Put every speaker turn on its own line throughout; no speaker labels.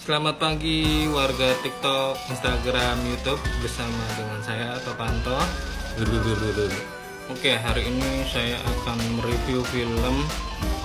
Selamat pagi warga TikTok, Instagram, YouTube bersama dengan saya Topanto. Oke, hari ini saya akan mereview film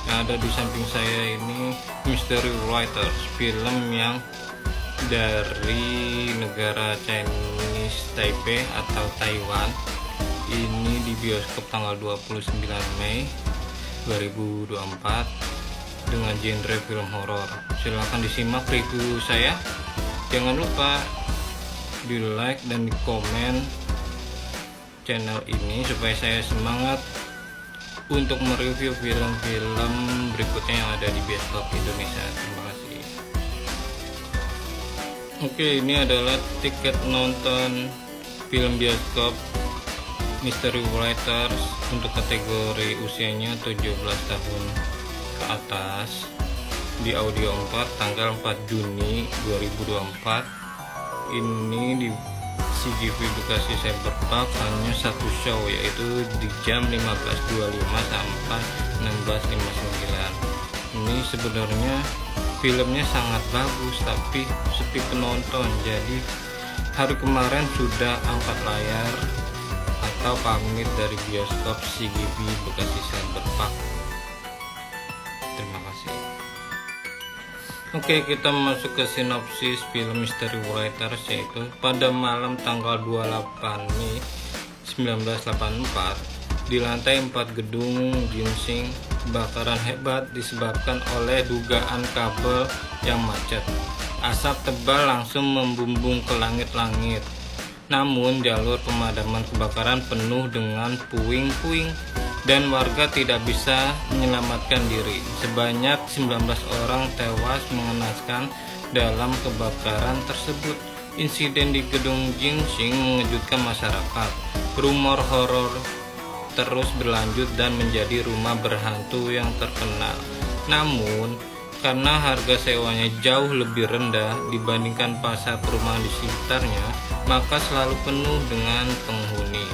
yang ada di samping saya ini, Mystery Writers, film yang dari negara Chinese Taipei atau Taiwan. Ini di bioskop tanggal 29 Mei 2024 dengan genre film horor. Silahkan disimak review saya. Jangan lupa di like dan di komen channel ini supaya saya semangat untuk mereview film-film berikutnya yang ada di bioskop Indonesia. Terima kasih. Oke, ini adalah tiket nonton film bioskop Mystery Writers untuk kategori usianya 17 tahun ke atas di Audio 4 tanggal 4 Juni 2024. Ini di CGV Bekasi Cyberpark hanya satu show, yaitu di jam 15.25 sampai 16.59. Ini sebenarnya filmnya sangat bagus tapi sepi penonton, jadi hari kemarin sudah angkat layar atau pamit dari bioskop CGV Bekasi Cyberpark. Terima kasih. Oke, kita masuk ke sinopsis film Mystery Writers, yaitu pada malam tanggal 28 Mei 1984 di lantai 4 gedung Ginseng kebakaran hebat disebabkan oleh dugaan kabel yang macet. Asap tebal langsung membumbung ke langit-langit. Namun jalur pemadaman kebakaran penuh dengan puing-puing dan warga tidak bisa menyelamatkan diri. Sebanyak 19 orang tewas mengenaskan dalam kebakaran tersebut. Insiden di gedung Ginseng mengejutkan masyarakat. Rumor horor terus berlanjut dan menjadi rumah berhantu yang terkenal. Namun, karena harga sewanya jauh lebih rendah dibandingkan pasar perumahan di sekitarnya, maka selalu penuh dengan penghuni.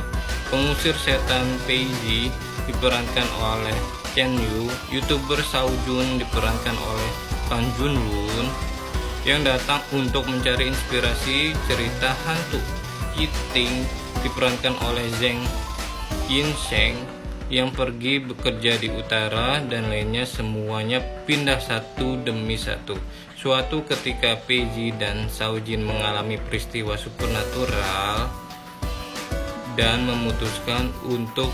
Pengusir setan Peiji diperankan oleh Chen Yu, YouTuber Shao Jun diperankan oleh Fan Jun Won yang datang untuk mencari inspirasi cerita hantu. Yiting diperankan oleh Zheng Yinsheng yang pergi bekerja di utara, dan lainnya semuanya pindah satu demi satu. Suatu ketika Peiji dan Shao Jin mengalami peristiwa supernatural dan memutuskan untuk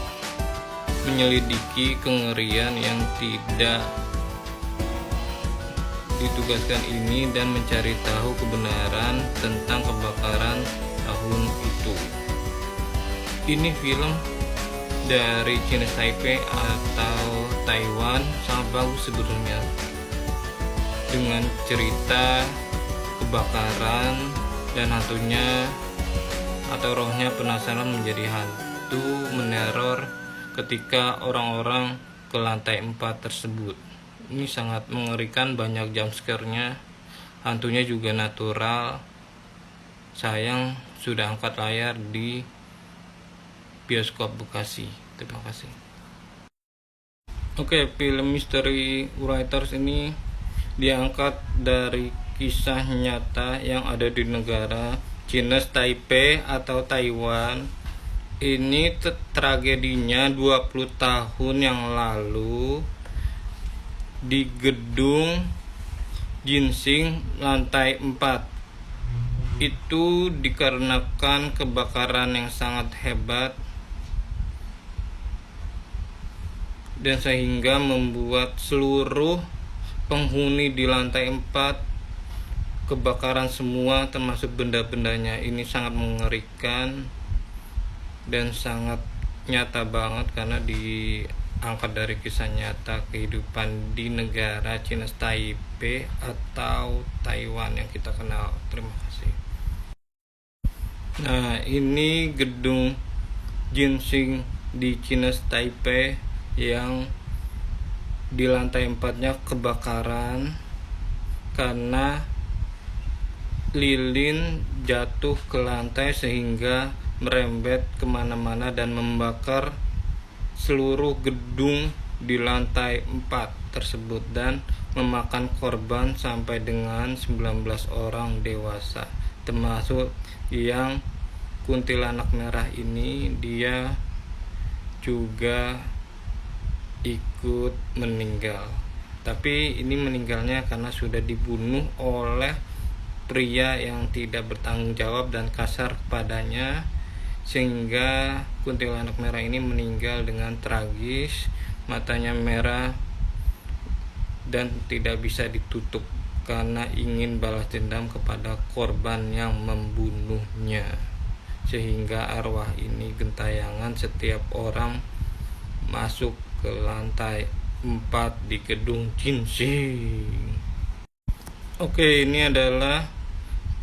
menyelidiki kengerian yang tidak ditugaskan ini dan mencari tahu kebenaran tentang kebakaran tahun itu. Ini film dari Chinese Taipei atau Taiwan, sangat bagus sebenarnya, dengan cerita kebakaran dan hantunya atau rohnya penasaran menjadi hantu meneror ketika orang-orang ke lantai 4 tersebut. Ini sangat mengerikan, banyak jump scare-nya. Hantunya juga natural. Sayang sudah angkat layar di bioskop Bekasi. Terima kasih. Oke, film Mystery Writers ini diangkat dari kisah nyata yang ada di negara Chinese Taipei atau Taiwan. Ini tragedinya 20 tahun yang lalu di gedung Ginseng lantai 4. Itu dikarenakan kebakaran yang sangat hebat dan sehingga membuat seluruh penghuni di lantai 4 kebakaran semua, termasuk benda-bendanya. Ini sangat mengerikan dan sangat nyata banget karena diangkat dari kisah nyata kehidupan di negara Chinese Taipei atau Taiwan yang kita kenal. Terima kasih. Nah, ini gedung Ginseng di Chinese Taipei yang di lantai 4-nya kebakaran karena lilin jatuh ke lantai sehingga merembet kemana-mana dan membakar seluruh gedung di lantai 4. tersebut dan memakan korban sampai dengan 19 orang dewasa, termasuk yang kuntilanak merah ini. Dia juga ikut meninggal, tapi ini meninggalnya karena sudah dibunuh oleh pria yang tidak bertanggung jawab dan kasar kepadanya, sehingga kuntilanak merah ini meninggal dengan tragis. Matanya merah dan tidak bisa ditutup karena ingin balas dendam kepada korban yang membunuhnya, sehingga arwah ini gentayangan setiap orang masuk ke lantai 4 di gedung ginseng. Oke, ini adalah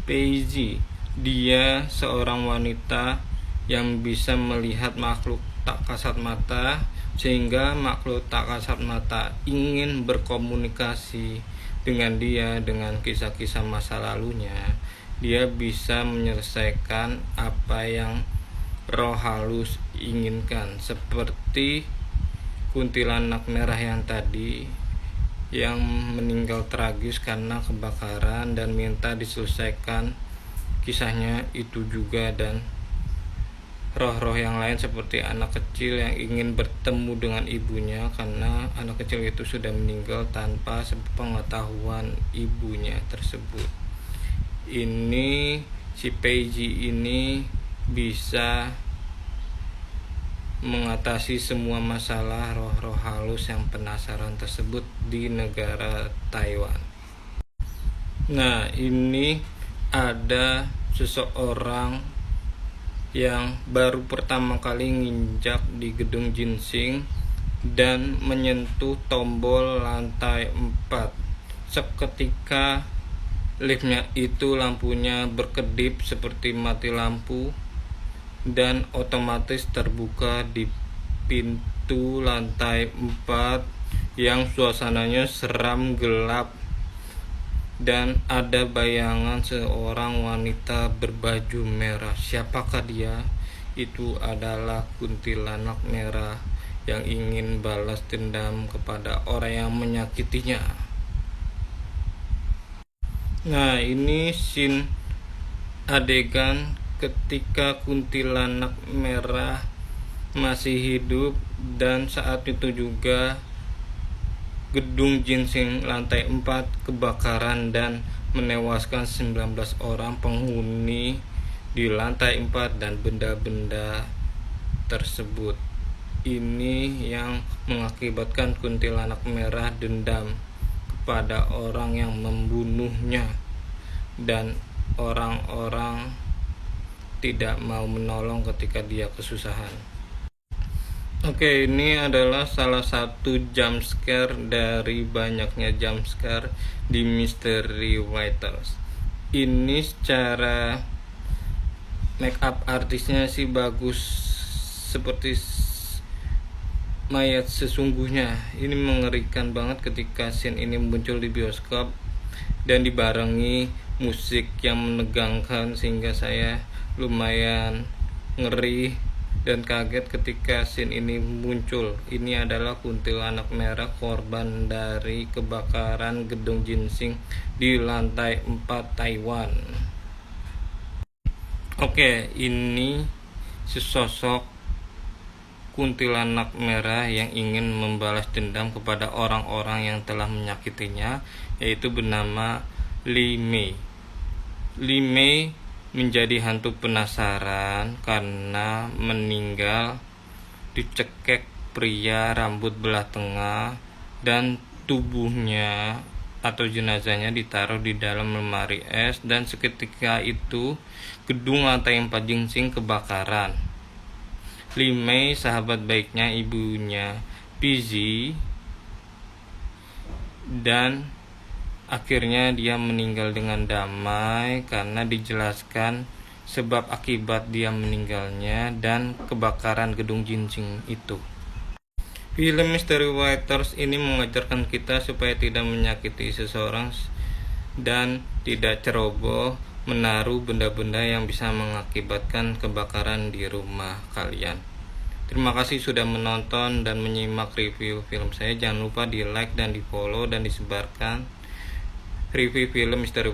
Paisy. Dia seorang wanita yang bisa melihat makhluk tak kasat mata, sehingga makhluk tak kasat mata ingin berkomunikasi dengan dia dengan kisah-kisah masa lalunya. Dia bisa menyelesaikan apa yang roh halus inginkan, seperti kuntilanak merah yang tadi yang meninggal tragis karena kebakaran dan minta diselesaikan kisahnya itu juga, dan roh-roh yang lain seperti anak kecil yang ingin bertemu dengan ibunya karena anak kecil itu sudah meninggal tanpa sepengetahuan ibunya tersebut. Ini si Paisy ini bisa mengatasi semua masalah roh-roh halus yang penasaran tersebut di negara Taiwan. Nah, ini ada seseorang yang baru pertama kali nginjak di gedung ginseng dan menyentuh tombol lantai 4. Seketika liftnya itu lampunya berkedip seperti mati lampu dan otomatis terbuka di pintu lantai 4 yang suasananya seram gelap, dan ada bayangan seorang wanita berbaju merah. Siapakah dia? Itu adalah kuntilanak merah yang ingin balas dendam kepada orang yang menyakitinya. Nah, ini scene adegan ketika kuntilanak merah masih hidup, dan saat itu juga gedung ginseng lantai 4 kebakaran dan menewaskan 19 orang penghuni di lantai 4 dan benda-benda tersebut. Ini yang mengakibatkan kuntilanak merah dendam kepada orang yang membunuhnya, dan orang-orang tidak mau menolong ketika dia kesusahan. Oke, ini adalah salah satu jump scare dari banyaknya jump scare di Mystery Writers. Ini secara make up artisnya sih bagus seperti mayat sesungguhnya. Ini mengerikan banget ketika scene ini muncul di bioskop dan dibarengi musik yang menegangkan, sehingga saya lumayan ngeri dan kaget ketika scene ini muncul. Ini adalah kuntilanak merah, korban dari kebakaran gedung ginseng di lantai 4 Taiwan. Oke, ini sesosok kuntilanak merah yang ingin membalas dendam kepada orang-orang yang telah menyakitinya, yaitu bernama Li Mei. Li Mei menjadi hantu penasaran karena meninggal dicekek pria rambut belah tengah, dan tubuhnya atau jenazahnya ditaruh di dalam lemari es, dan seketika itu gedung lantai 4 ginseng kebakaran. Li Mei, sahabat baiknya ibunya Paisy, dan akhirnya dia meninggal dengan damai karena dijelaskan sebab akibat dia meninggalnya dan kebakaran gedung ginseng itu. Film Mystery Writers ini mengajarkan kita supaya tidak menyakiti seseorang dan tidak ceroboh menaruh benda-benda yang bisa mengakibatkan kebakaran di rumah kalian. Terima kasih sudah menonton dan menyimak review film saya. Jangan lupa di like dan di follow dan disebarkan review film misteri